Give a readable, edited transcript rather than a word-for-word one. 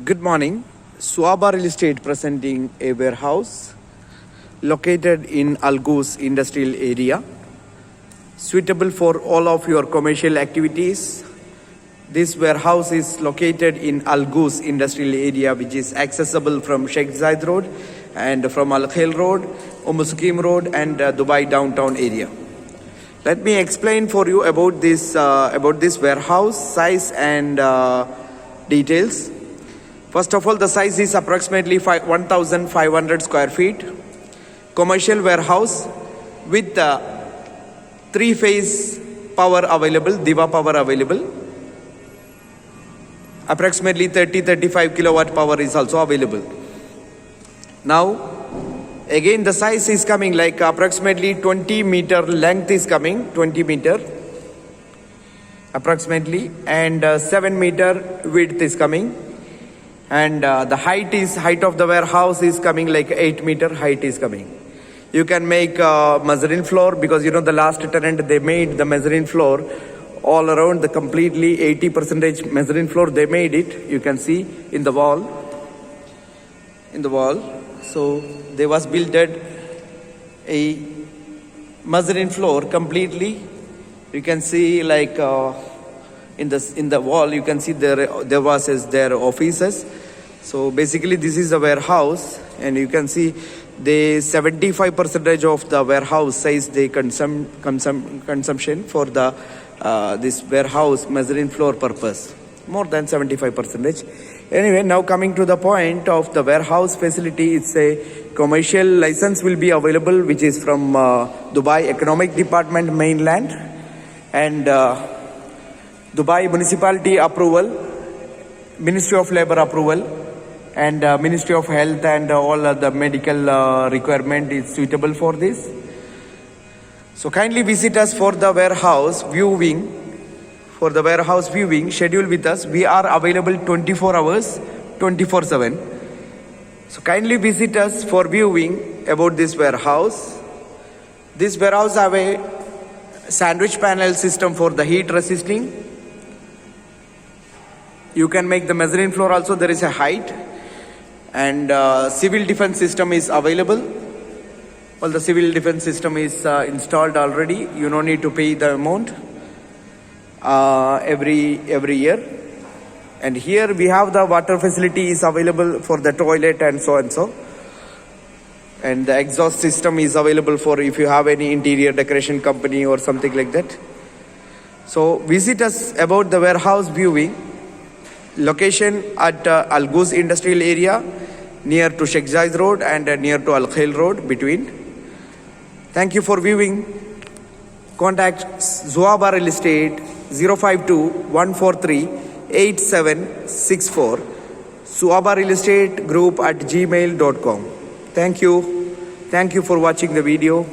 Good morning. Suaba Real Estate presenting a warehouse located in Algoos industrial area, suitable for all of your commercial activities. This warehouse is located in Algoos industrial area, which is accessible from Sheikh Zayed Road and from Al Khail Road, Umusukim Road and Dubai downtown area. Let me explain for you about this warehouse size and details. First of all, the size is approximately 1,500 square feet. Commercial warehouse with 3-phase power available, Diva power available. Approximately 30-35 kilowatt power is also available. Now, again the size is coming like approximately 20 meter length is coming, 20 meter approximately, and 7 meter width is coming. And the height of the warehouse is coming like 8 meter height is coming. You can make mezzanine floor, because you know the last tenant they made the mezzanine floor all around, the completely 80% mezzanine floor they made it. You can see in the wall. So they was built a mezzanine floor completely. You can see like in the wall you can see there was their offices. So basically this is a warehouse, and you can see the 75% of the warehouse size they consumption for the this warehouse mezzanine floor purpose, more than 75%. Anyway, now coming to the point of the warehouse facility, it's a commercial license will be available, which is from Dubai Economic Department mainland, and Dubai Municipality approval, Ministry of Labor approval, and Ministry of Health and all the medical requirement is suitable for this. So kindly visit us for the warehouse viewing. For the warehouse viewing, schedule with us. We are available 24 hours, 24/7. So kindly visit us for viewing about this warehouse. This warehouse have a sandwich panel system for the heat resisting. You can make the mezzanine floor also, there is a height, and civil defense system is available. Well, the civil defense system is installed already. You don't need to pay the amount every year. And here we have the water facility is available for the toilet and so and so. And the exhaust system is available for if you have any interior decoration company or something like that. So visit us about the warehouse viewing. Location at Algoos industrial area, near to Sheikh Zayed Road and near to Al Khail Road between. Thank you for viewing. Contact Suaba Real Estate 052-143-8764. Suaba Real Estate Group at gmail.com. Thank you. Thank you for watching the video.